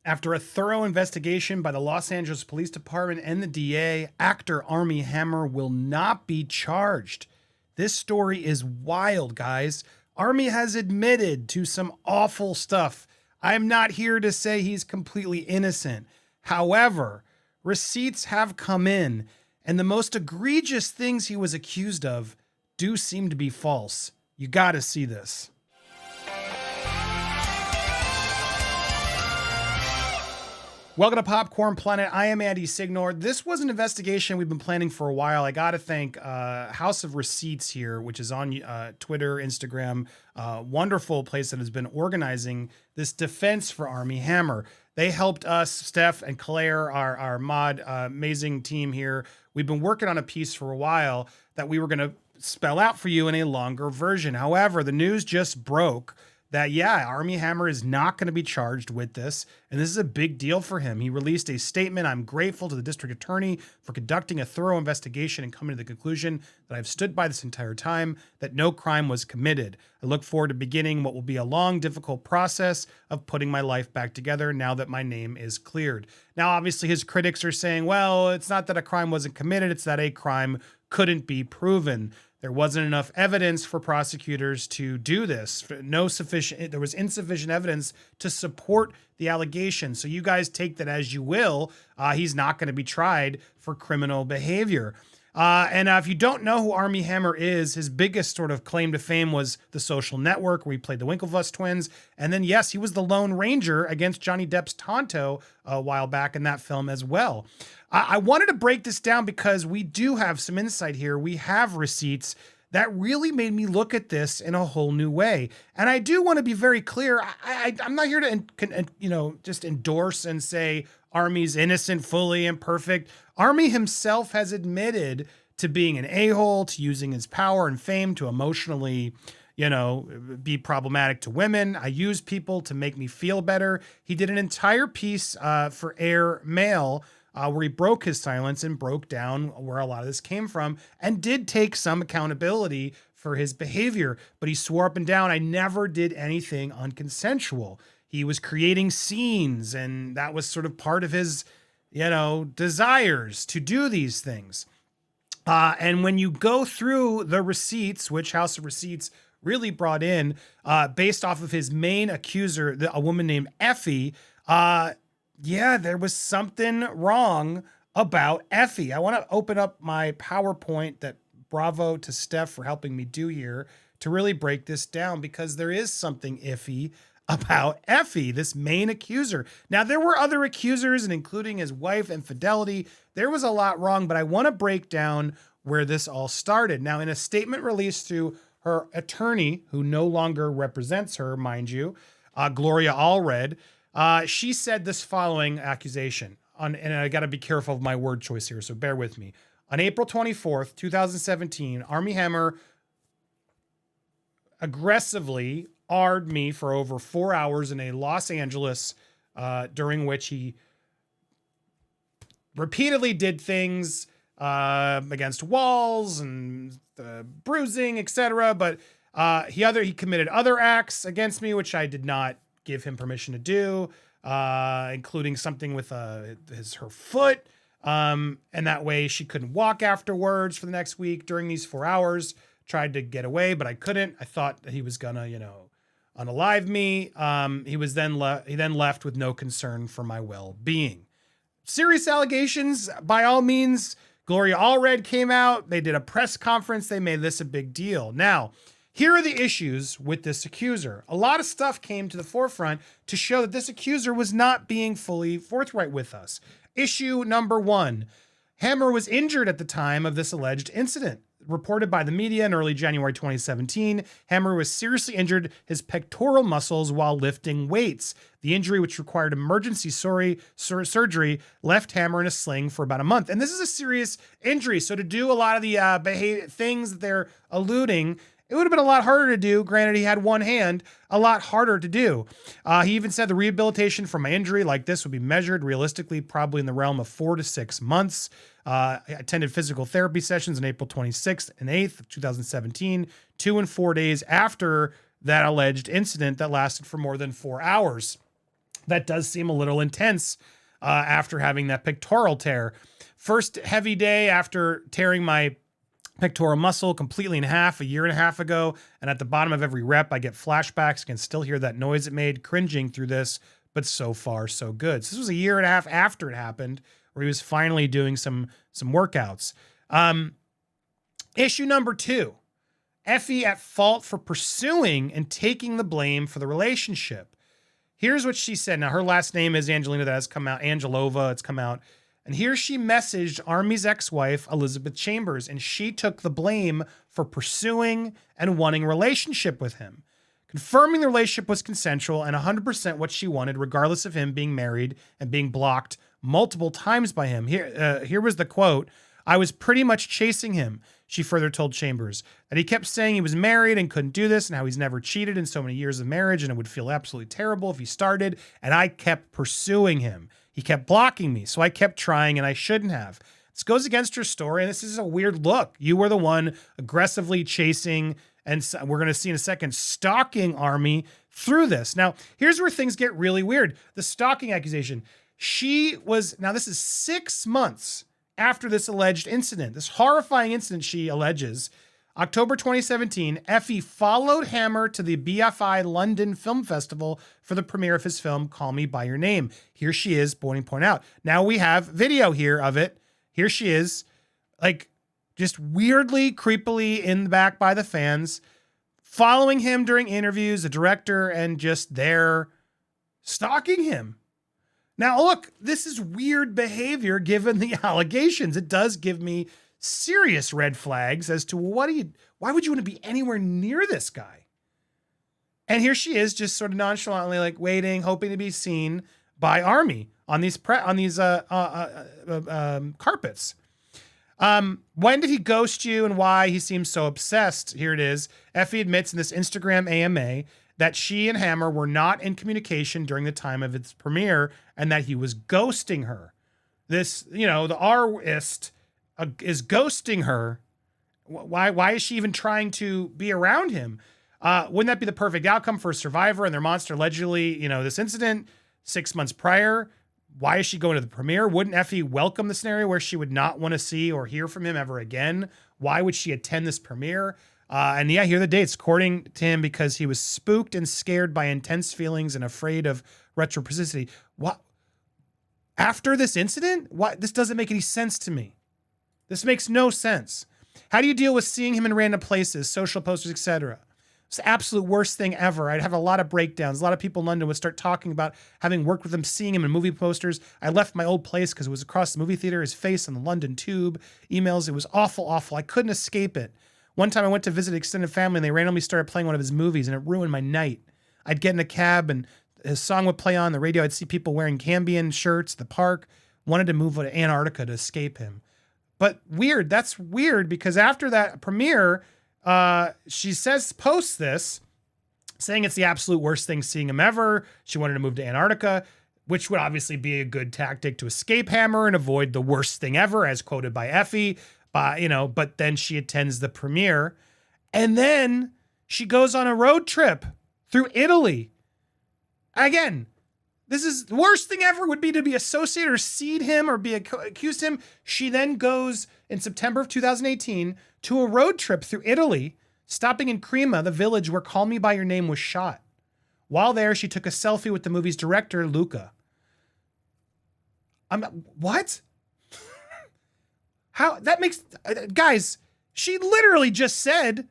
After a thorough investigation by the Los Angeles Police Department and the DA, actor Armie Hammer will not be charged. This story is wild, guys. Armie has admitted to some awful stuff. I am not here to say he's completely innocent. However, receipts have come in, and the most egregious things he was accused of do seem to be false. You gotta see this. Welcome to Popcorn Planet. I am Andy Signore. This was an investigation we've been planning for a while. I got to thank House of Receipts here, which is on Twitter, Instagram, wonderful place that has been organizing this defense for Armie Hammer. They helped us, Steph and Claire, our mod, amazing team here. We've been working on a piece for a while that we were going to spell out for you in a longer version. However, the news just broke that, yeah, Armie Hammer is not going to be charged with this, and this is a big deal for him. He released a statement. I'm grateful to the district attorney for conducting a thorough investigation and coming to the conclusion that I've stood by this entire time, that no crime was committed. I look forward to beginning what will be a long, difficult process of putting my life back together now that my name is cleared. Now, obviously, his critics are saying, well, it's not that a crime wasn't committed, it's that a crime couldn't be proven. There wasn't enough evidence for prosecutors to do this. There was insufficient evidence to support the allegation. So you guys take that as you will. He's not going to be tried for criminal behavior. And if you don't know who Armie Hammer is, his biggest sort of claim to fame was The Social Network, where he played the Winklevoss twins. And then, yes, he was the Lone Ranger against Johnny Depp's Tonto a while back in that film as well. I wanted to break this down because we do have some insight here. We have receipts that really made me look at this in a whole new way. And I do want to be very clear. I'm not here to, just endorse and say Armie's innocent, fully and perfect. Armie himself has admitted to being an a-hole, to using his power and fame to emotionally, be problematic to women. I use people to make me feel better. He did an entire piece for Air Mail where he broke his silence and broke down where a lot of this came from and did take some accountability for his behavior. But he swore up and down, I never did anything unconsensual. He was creating scenes, and that was sort of part of his, desires to do these things. And when you go through the receipts, which House of Receipts really brought in, based off of his main accuser, a woman named Effie, there was something wrong about Effie. I want to open up my PowerPoint that bravo to Steph for helping me do here to really break this down, because there is something iffy about Effie, this main accuser. Now, there were other accusers, and including his wife, infidelity. There was a lot wrong, but I want to break down where this all started. Now, in a statement released through her attorney, who no longer represents her, mind you, Gloria Allred, she said this following accusation, and I got to be careful of my word choice here, so bear with me. On April 24th, 2017, Armie Hammer aggressively arred me for over 4 hours in a Los Angeles, during which he repeatedly did things against walls and bruising, etc. But he committed other acts against me, which I did not give him permission to do, including something with her foot. And that way she couldn't walk afterwards for the next week during these 4 hours. Tried to get away, but I couldn't. I thought that he was gonna, unalive me. He then left with no concern for my well-being. Serious allegations, by all means. Gloria Allred came out. They did a press conference. They made this a big deal. Now, here are the issues with this accuser. A lot of stuff came to the forefront to show that this accuser was not being fully forthright with us. Issue number one, Hammer was injured at the time of this alleged incident. Reported by the media in early January 2017, Hammer was seriously injured his pectoral muscles while lifting weights. The injury, which required emergency surgery, left Hammer in a sling for about a month. And this is a serious injury. So to do a lot of the things that they're alluding, it would have been a lot harder to do. Granted, he had one hand, a lot harder to do. He even said the rehabilitation from my injury like this would be measured realistically, probably in the realm of 4 to 6 months. I attended physical therapy sessions on April 26th and 8th of 2017, 2 and 4 days after that alleged incident that lasted for more than 4 hours. that does seem a little intense after having that pectoral tear. First heavy day after tearing my pectoral muscle completely in half a year and a half ago. And at the bottom of every rep, I get flashbacks, can still hear that noise it made, cringing through this, but so far so good. So this was a year and a half after it happened, where he was finally doing some workouts. Issue number 2, Effie at fault for pursuing and taking the blame for the relationship. Here's what she said. Now, her last name is Angelina. That has come out. Angelova. It's come out. And here she messaged Armie's ex-wife, Elizabeth Chambers, and she took the blame for pursuing and wanting a relationship with him, confirming the relationship was consensual and 100% what she wanted, regardless of him being married and being blocked multiple times by him. Here was the quote. "I was pretty much chasing him," she further told Chambers, that he kept saying he was married and couldn't do this and how he's never cheated in so many years of marriage and it would feel absolutely terrible if he started, and I kept pursuing him. He kept blocking me, so I kept trying and I shouldn't have. This goes against her story, and this is a weird look. You were the one aggressively chasing, and we're going to see in a second, stalking Armie through this. Now, here's where things get really weird. The stalking accusation. Now this is 6 months after this alleged incident, this horrifying incident she alleges. October 2017, Effie followed Hammer to the BFI London Film Festival for the premiere of his film, Call Me By Your Name. Here she is, point out. Now we have video here of it. Here she is, like, just weirdly, creepily in the back by the fans, following him during interviews, the director, and just there stalking him. Now, look, this is weird behavior given the allegations. It does give me serious red flags as to why would you want to be anywhere near this guy? And here she is, just sort of nonchalantly, like, waiting, hoping to be seen by Armie on these carpets. When did he ghost you and why? He seems so obsessed. Here it is. Effie admits in this Instagram AMA that she and Hammer were not in communication during the time of its premiere and that he was ghosting her. This, the R-ist is ghosting her. Why is she even trying to be around him? Wouldn't that be the perfect outcome for a survivor and their monster allegedly, this incident 6 months prior? Why is she going to the premiere? Wouldn't Effie welcome the scenario where she would not want to see or hear from him ever again? Why would she attend this premiere? And here are the dates. According to him, because he was spooked and scared by intense feelings and afraid of retroprocessity. What? After this incident? What? This doesn't make any sense to me. This makes no sense. How do you deal with seeing him in random places, social posters, etc.? It's the absolute worst thing ever. I'd have a lot of breakdowns. A lot of people in London would start talking about having worked with him, seeing him in movie posters. I left my old place because it was across the movie theater, his face on the London Tube, emails. It was awful, awful. I couldn't escape it. One time I went to visit extended family and they randomly started playing one of his movies and it ruined my night. I'd get in a cab and his song would play on the radio. I'd see people wearing Cambion shirts at the park, wanted to move to Antarctica to escape him. But weird. That's weird because after that premiere, she posts this saying it's the absolute worst thing seeing him ever. She wanted to move to Antarctica, which would obviously be a good tactic to escape Hammer and avoid the worst thing ever, as quoted by Effie. But then she attends the premiere and then she goes on a road trip through Italy. Again, this is the worst thing ever would be to be associated or seed him or be accused him. She then goes in September of 2018 to a road trip through Italy, stopping in Crema, the village where Call Me By Your Name was shot. While there, she took a selfie with the movie's director, Luca. What? How that makes guys, she literally just said,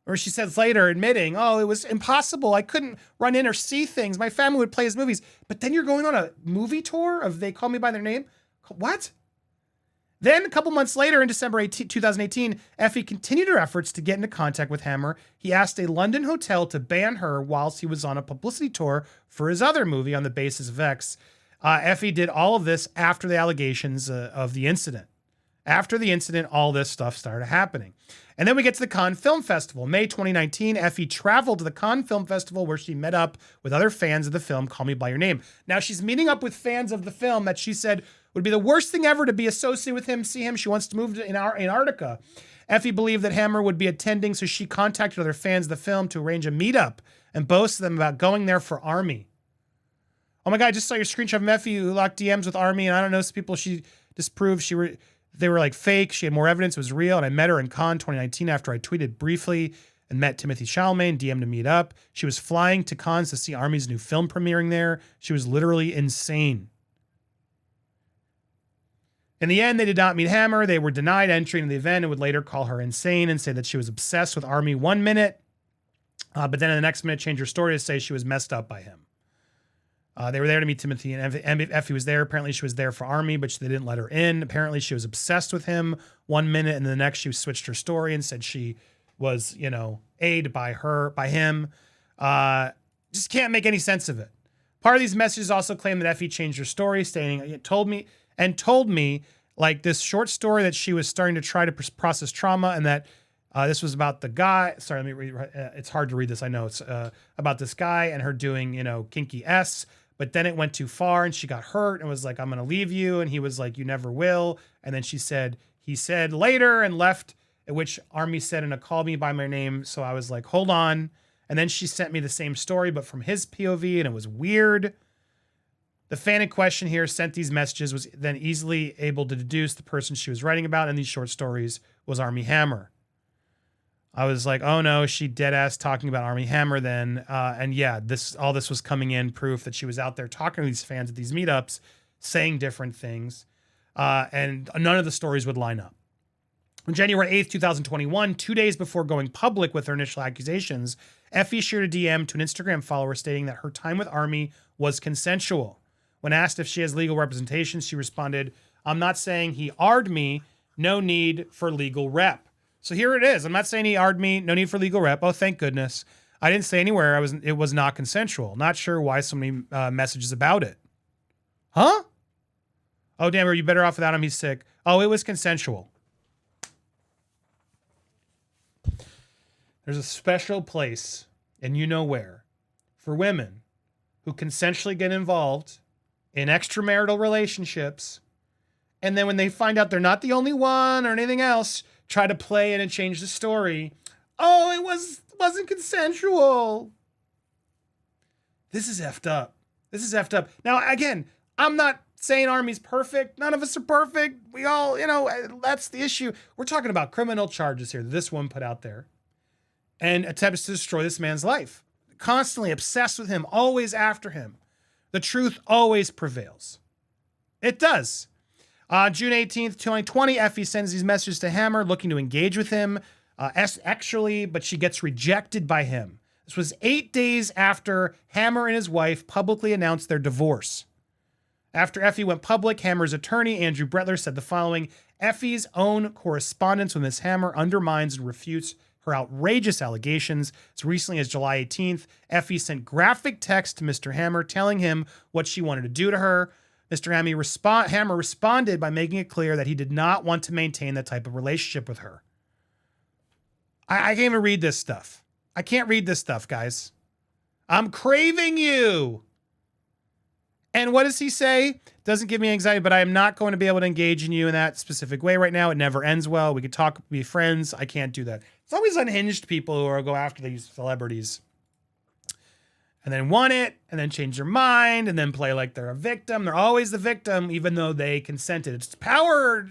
or she says later admitting, oh, it was impossible. I couldn't run in or see things. My family would play his movies. But then you're going on a movie tour of They Call Me By Their Name? What? Then a couple months later in December 2018, Effie continued her efforts to get into contact with Hammer. He asked a London hotel to ban her whilst he was on a publicity tour for his other movie on the basis of X. Effie did all of this after the allegations of the incident. After the incident, all this stuff started happening. And then we get to the Cannes Film Festival. May 2019, Effie traveled to the Cannes Film Festival where she met up with other fans of the film Call Me By Your Name. Now, she's meeting up with fans of the film that she said would be the worst thing ever to be associated with him, see him. She wants to move to Antarctica. Effie believed that Hammer would be attending, so she contacted other fans of the film to arrange a meetup and boasted them about going there for Armie. Oh my God, I just saw your screenshot of Effie who locked DMs with Armie, and I don't know, some people she disproved they were like fake. She had more evidence, it was real, and I met her in Cannes 2019 after I tweeted briefly and met Timothy Chalamet, DM'd to meet up. She was flying to Cannes to see Armie's new film premiering there. She was literally insane. In the end, they did not meet Hammer. They were denied entry into the event and would later call her insane and say that she was obsessed with Armie 1 minute, but then in the next minute change her story to say she was messed up by him. They were there to meet Timothy, and Effie was there. Apparently she was there for Armie, but they didn't let her in. Apparently she was obsessed with him 1 minute, and the next she switched her story and said she was, aided by him. Just can't make any sense of it. Part of these messages also claim that Effie changed her story, stating, it told me like this short story that she was starting to try to process trauma, and that this was about the guy. Sorry, let me read. It's hard to read this. I know it's about this guy and her doing, kinky S, but then it went too far and she got hurt and was like, I'm going to leave you. And he was like, you never will. And then he said later and left, at which Armie said, and called me by my name. So I was like, hold on. And then she sent me the same story, but from his POV, and it was weird. The fan in question here sent these messages, was then easily able to deduce the person she was writing about in these short stories was Armie Hammer. I was like, oh no, she dead ass talking about Armie Hammer then. And yeah, all this was coming in proof that she was out there talking to these fans at these meetups, saying different things. And none of the stories would line up. On January 8th, 2021, 2 days before going public with her initial accusations, Effie shared a DM to an Instagram follower stating that her time with Armie was consensual. When asked if she has legal representation, she responded, I'm not saying he R'd me, no need for legal rep. So here it is. I'm not saying he R'd me, no need for legal rep. Oh, thank goodness. I didn't say anywhere it was not consensual. Not sure why so many messages about it. Huh? Oh, damn, are you better off without him? He's sick. Oh, it was consensual. There's a special place, and you know where, for women who consensually get involved in extramarital relationships, and then when they find out they're not the only one or anything else, try to play in and change the story. Oh, it wasn't consensual. This is effed up. This is effed up. Now, again, I'm not saying Armie's perfect. None of us are perfect. We all, that's the issue. We're talking about criminal charges here that this one put out there and attempts to destroy this man's life. Constantly obsessed with him, always after him. The truth always prevails. It does. June 18th, 2020, Effie sends these messages to Hammer looking to engage with him, actually, but she gets rejected by him. This was 8 days after Hammer and his wife publicly announced their divorce. After Effie went public, Hammer's attorney, Andrew Bretler, said the following: Effie's own correspondence with Ms. Hammer undermines and refutes her outrageous allegations. As recently as July 18th, Effie sent graphic text to Mr. Hammer telling him what she wanted to do to her. Mr. Hammer responded by making it clear that he did not want to maintain that type of relationship with her. I can't even read this stuff. I can't read this stuff, guys. I'm craving you. And what does he say? Doesn't give me anxiety, but I am not going to be able to engage in you in that specific way right now. It never ends well. We could talk, be friends. I can't do that. It's always unhinged people who go after these celebrities and then want it and then change their mind and then play like they're a victim. They're always the victim, even though they consented. It's power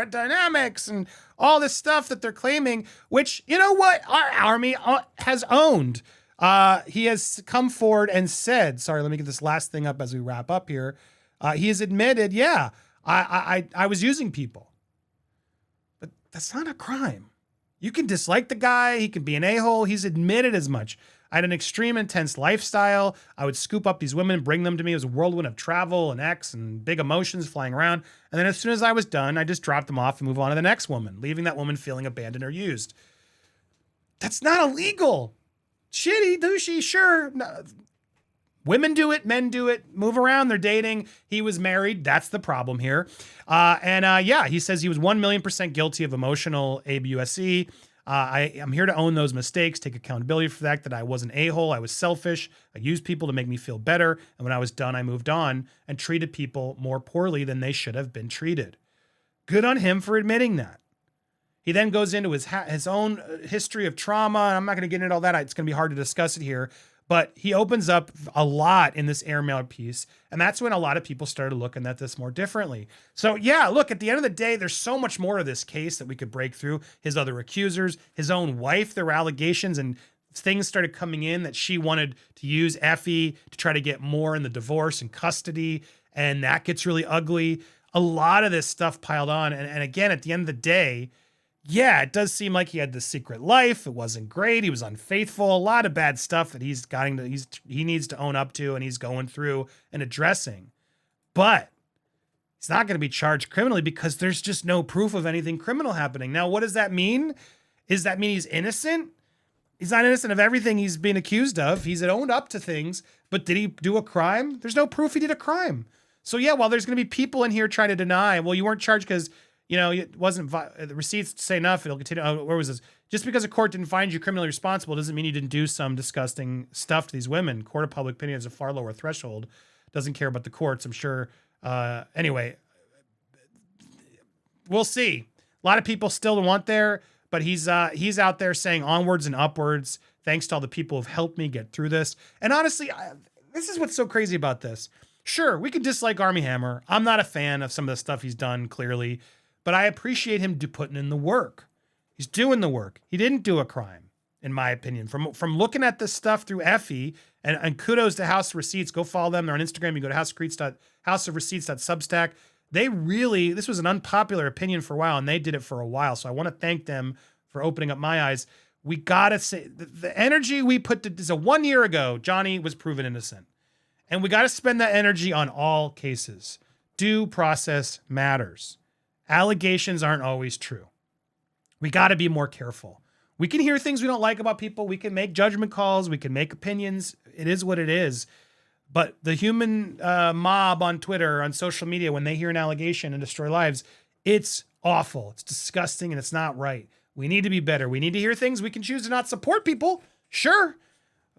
dynamics and all this stuff that they're claiming, which, you know what, our Armie has owned. He has come forward and said, sorry, let me get this last thing up as we wrap up here. He has admitted, yeah, I was using people, but that's not a crime. You can dislike the guy. He can be an a-hole. He's admitted as much. I had an extreme, intense lifestyle. I would scoop up these women, bring them to me. It was a whirlwind of travel and X and big emotions flying around. And then as soon as I was done, I just dropped them off and move on to the next woman, leaving that woman feeling abandoned or used. That's not illegal. Shitty, douchey, sure. No. Women do it, men do it, move around, they're dating. He was married. That's the problem here. Yeah, he says he was 1,000,000% guilty of emotional abuse. I'm here to own those mistakes, take accountability for the fact that I was an a-hole. I was selfish. I used people to make me feel better. And when I was done, I moved on and treated people more poorly than they should have been treated. Good on him for admitting that. He then goes into his own history of trauma. And I'm not going to get into all that. It's going to be hard to discuss it here. But he opens up a lot in this airmail piece. And that's when a lot of people started looking at this more differently. So yeah, look, at the end of the day, there's so much more to this case that we could break through. His other accusers, his own wife, there were allegations and things started coming in that she wanted to use Effie to try to get more in the divorce and custody. And that gets really ugly. A lot of this stuff piled on. And again, at the end of the day, yeah, it does seem like he had this secret life. It wasn't great. He was unfaithful. A lot of bad stuff that he needs to own up to and he's going through and addressing. But he's not going to be charged criminally because there's just no proof of anything criminal happening. Now, what does that mean? Does that mean he's innocent? He's not innocent of everything he's being accused of. He's owned up to things, but did he do a crime? There's no proof he did a crime. So yeah, while there's going to be people in here trying to deny, well, you weren't charged because it wasn't the receipts say enough. It'll continue. Oh, where was this? Just because a court didn't find you criminally responsible doesn't mean you didn't do some disgusting stuff to these women. Court of public opinion has a far lower threshold. Doesn't care about the courts, I'm sure. Anyway, we'll see. A lot of people still want there, but he's out there saying onwards and upwards. Thanks to all the people who've helped me get through this. And honestly, this is what's so crazy about this. Sure, we could dislike Armie Hammer. I'm not a fan of some of the stuff he's done, clearly. But I appreciate him putting in the work. He's doing the work. He didn't do a crime, in my opinion. From looking at this stuff through Effie, and kudos to House of Receipts. Go follow them. They're on Instagram. You go to houseofreceipts.substack. This was an unpopular opinion for a while, and they did it for a while. So I want to thank them for opening up my eyes. We got to say, the energy we put to, so 1 year ago, Johnny was proven innocent. And we got to spend that energy on all cases. Due process matters. Allegations aren't always true. We got to be more careful. We can hear things we don't like about people. We can make judgment calls. We can make opinions. It is what it is. But the human mob on Twitter, on social media, when they hear an allegation and destroy lives, it's awful. It's disgusting and it's not right. We need to be better. We need to hear things. We can choose to not support people. Sure.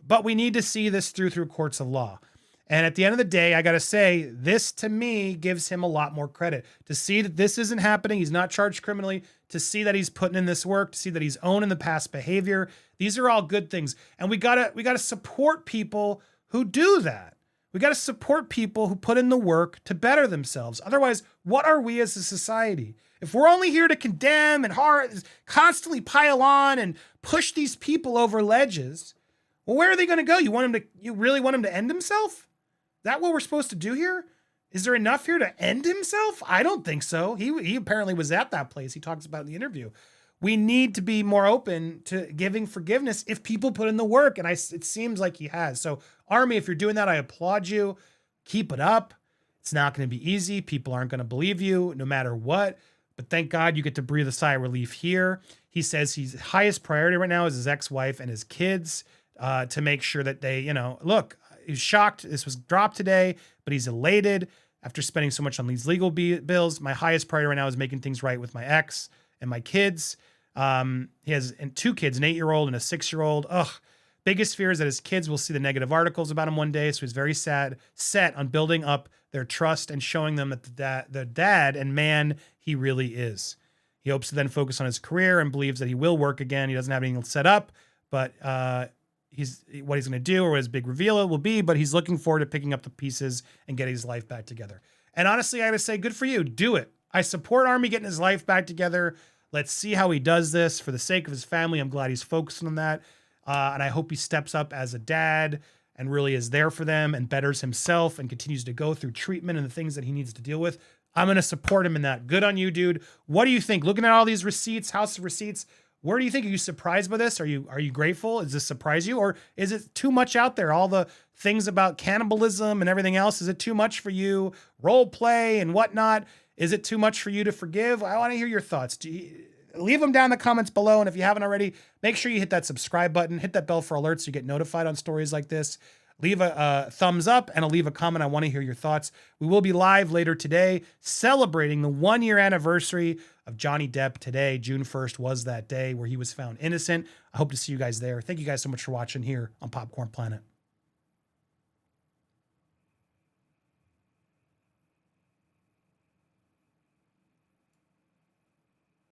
But we need to see this through courts of law. And at the end of the day, I got to say, this to me gives him a lot more credit. To see that this isn't happening, he's not charged criminally, to see that he's putting in this work, to see that he's owning the past behavior. These are all good things. And we gotta support people who do that. We got to support people who put in the work to better themselves. Otherwise, what are we as a society? If we're only here to condemn and constantly pile on and push these people over ledges, well, where are they going to go? You really want him to end himself? Is that what we're supposed to do here? Is there enough here to end himself? I don't think so. He apparently was at that place. He talks about in the interview. We need to be more open to giving forgiveness if people put in the work. And it seems like he has. So Armie, if you're doing that, I applaud you. Keep it up. It's not going to be easy. People aren't going to believe you no matter what. But thank God you get to breathe a sigh of relief here. He says his highest priority right now is his ex-wife and his kids to make sure that they, look, he's shocked this was dropped today, but he's elated after spending so much on these legal bills. My highest priority right now is making things right with my ex and my kids. He has two kids, an 8-year-old and a 6-year-old. Biggest fear is that his kids will see the negative articles about him one day. So he's very set on building up their trust and showing them that the dad and man he really is. He hopes to then focus on his career and believes that he will work again. He doesn't have anything set up, but what he's going to do or what his big reveal will be, but he's looking forward to picking up the pieces and getting his life back together. And honestly, I got to say, good for you. Do it. I support Armie getting his life back together. Let's see how he does this for the sake of his family. I'm glad he's focusing on that. And I hope he steps up as a dad and really is there for them and betters himself and continues to go through treatment and the things that he needs to deal with. I'm going to support him in that. Good on you, dude. What do you think? Looking at all these receipts, House of Receipts, where do you think? Are you surprised by this? Are you grateful? Does this surprise you? Or is it too much out there? All the things about cannibalism and everything else, is it too much for you? Role play and whatnot. Is it too much for you to forgive? I want to hear your thoughts. Leave them down in the comments below. And if you haven't already, make sure you hit that subscribe button, hit that bell for alerts so you get notified on stories like this. Leave a thumbs up and leave a comment. I want to hear your thoughts. We will be live later today celebrating the 1-year anniversary of Johnny Depp. Today, June 1st, was that day where he was found innocent. I hope to see you guys there. Thank you guys so much for watching here on Popcorn Planet.